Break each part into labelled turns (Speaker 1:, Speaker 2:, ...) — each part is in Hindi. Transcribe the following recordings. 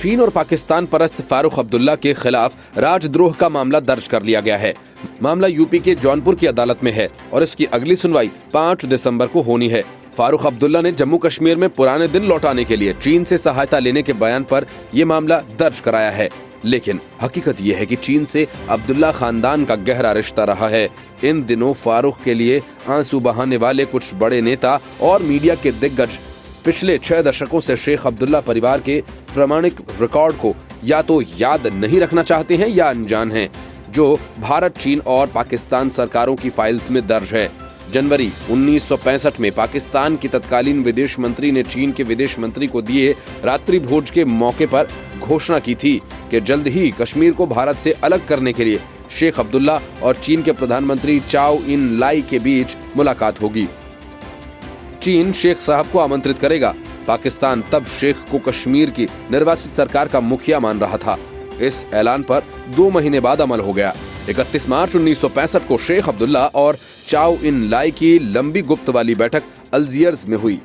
Speaker 1: चीन और पाकिस्तान परस्त फारूक अब्दुल्ला के खिलाफ राजद्रोह का मामला दर्ज कर लिया गया है। मामला यूपी के जौनपुर की अदालत में है और इसकी अगली सुनवाई 5 दिसंबर को होनी है। फारूक अब्दुल्ला ने जम्मू कश्मीर में पुराने दिन लौटाने के लिए चीन से सहायता लेने के बयान पर ये मामला दर्ज कराया है, लेकिन हकीकत ये है कि चीन से अब्दुल्ला खानदान का गहरा रिश्ता रहा है। इन दिनों फारूक के लिए आंसू बहाने वाले कुछ बड़े नेता और मीडिया के दिग्गज पिछले 6 दशकों से शेख अब्दुल्ला परिवार के प्रामाणिक रिकॉर्ड को या तो याद नहीं रखना चाहते हैं या अनजान हैं, जो भारत, चीन और पाकिस्तान सरकारों की फाइल्स में दर्ज है। जनवरी 1965 में पाकिस्तान की तत्कालीन विदेश मंत्री ने चीन के विदेश मंत्री को दिए रात्रि भोज के मौके पर घोषणा की थी कि जल्द ही कश्मीर को भारत से अलग करने के लिए शेख अब्दुल्ला और चीन के प्रधानमंत्री चाओ इन लाई के बीच मुलाकात होगी। चीन शेख साहब को आमंत्रित करेगा। पाकिस्तान तब शेख को कश्मीर की निर्वाचित सरकार का मुखिया मान रहा था। इस ऐलान पर 2 महीने बाद अमल हो गया। 31 मार्च 1965 को शेख अब्दुल्ला और चाओ इन लाई की लंबी गुप्त वाली बैठक अल्जियर्स में हुई।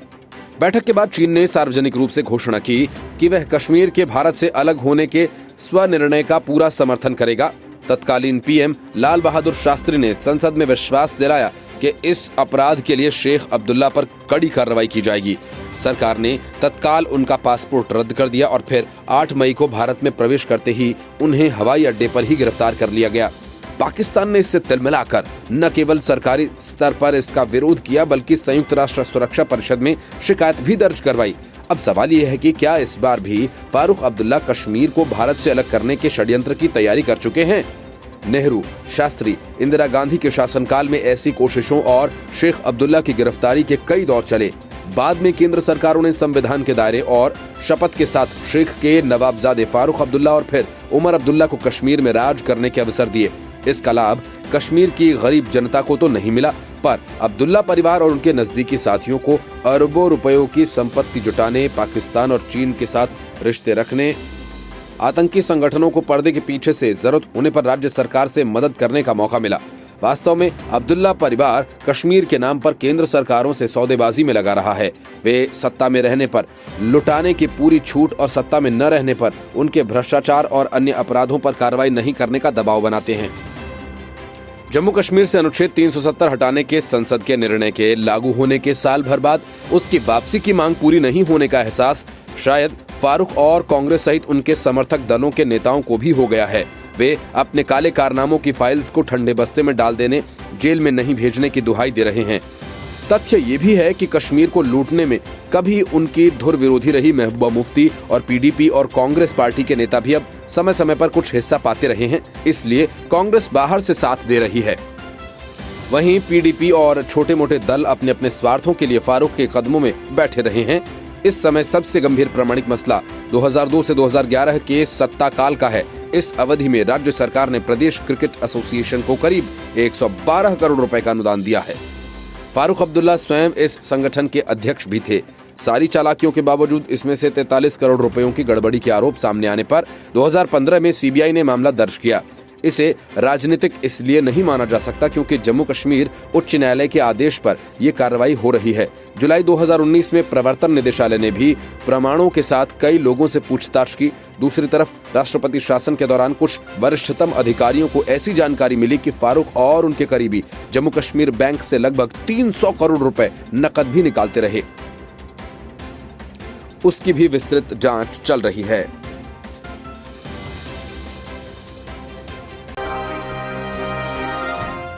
Speaker 1: बैठक के बाद चीन ने सार्वजनिक रूप से घोषणा की कि वह कश्मीर के भारत से अलग होने के स्वनिर्णय का पूरा समर्थन करेगा। तत्कालीन पीएम लाल बहादुर शास्त्री ने संसद में विश्वास दिलाया कि इस अपराध के लिए शेख अब्दुल्ला पर कड़ी कार्रवाई की जाएगी। सरकार ने तत्काल उनका पासपोर्ट रद्द कर दिया और फिर 8 मई को भारत में प्रवेश करते ही उन्हें हवाई अड्डे पर ही गिरफ्तार कर लिया गया। पाकिस्तान ने इससे तिलमिलाकर न केवल सरकारी स्तर पर इसका विरोध किया, बल्कि संयुक्त राष्ट्र सुरक्षा परिषद में शिकायत भी दर्ज करवाई। अब सवाल यह है कि क्या इस बार भी फारूक अब्दुल्ला कश्मीर को भारत से अलग करने के षड्यंत्र की तैयारी कर चुके हैं? नेहरू, शास्त्री, इंदिरा गांधी के शासनकाल में ऐसी कोशिशों और शेख अब्दुल्ला की गिरफ्तारी के कई दौर चले। बाद में केंद्र सरकारों ने संविधान के दायरे और शपथ के साथ शेख के नवाबजादे फारूक अब्दुल्ला और फिर उमर अब्दुल्ला को कश्मीर में राज करने के अवसर दिए। इसका लाभ कश्मीर की गरीब जनता को तो नहीं मिला, पर अब्दुल्ला परिवार और उनके नजदीकी साथियों को अरबों रुपयों की संपत्ति जुटाने, पाकिस्तान और चीन के साथ रिश्ते रखने, आतंकी संगठनों को पर्दे के पीछे से जरूरत होने पर राज्य सरकार से मदद करने का मौका मिला। वास्तव में अब्दुल्ला परिवार कश्मीर के नाम पर केंद्र सरकारों से सौदेबाजी में लगा रहा है। वे सत्ता में रहने पर लुटाने की पूरी छूट और सत्ता में न रहने पर उनके भ्रष्टाचार और अन्य अपराधों पर कार्रवाई नहीं करने का दबाव बनाते हैं। जम्मू कश्मीर से अनुच्छेद 370 हटाने के संसद के निर्णय के लागू होने के साल भर बाद उसकी वापसी की मांग पूरी नहीं होने का एहसास शायद फारूक और कांग्रेस सहित उनके समर्थक दलों के नेताओं को भी हो गया है। वे अपने काले कारनामों की फाइल्स को ठंडे बस्ते में डाल देने, जेल में नहीं भेजने की दुहाई दे रहे हैं। तथ्य ये भी है कि कश्मीर को लूटने में कभी उनकी धुर विरोधी रही महबूबा मुफ्ती और पीडीपी और कांग्रेस पार्टी के नेता भी अब समय समय पर कुछ हिस्सा पाते रहे हैं, इसलिए कांग्रेस बाहर से साथ दे रही है। वहीं पीडीपी और छोटे मोटे दल अपने अपने स्वार्थों के लिए फारूक के कदमों में बैठे रहे हैं। इस समय सबसे गंभीर प्रामाणिक मसला 2002 से 2011 के सत्ता काल का है। इस अवधि में राज्य सरकार ने प्रदेश क्रिकेट एसोसिएशन को करीब 112 करोड़ रुपए का अनुदान दिया है। फारूक अब्दुल्ला स्वयं इस संगठन के अध्यक्ष भी थे। सारी चालाकियों के बावजूद इसमें से 43 करोड़ रुपयों की गड़बड़ी के आरोप सामने आने पर 2015 में सीबीआई ने मामला दर्ज किया। इसे राजनीतिक इसलिए नहीं माना जा सकता क्योंकि जम्मू कश्मीर उच्च न्यायालय के आदेश पर यह कार्रवाई हो रही है। जुलाई 2019 में प्रवर्तन निदेशालय ने भी प्रमाणों के साथ कई लोगों से पूछताछ की। दूसरी तरफ राष्ट्रपति शासन के दौरान कुछ वरिष्ठतम अधिकारियों को ऐसी जानकारी मिली कि फारूक और उनके करीबी जम्मू कश्मीर बैंक से लगभग 300 करोड़ रुपए नकद भी निकालते रहे। उसकी भी विस्तृत जांच चल रही है।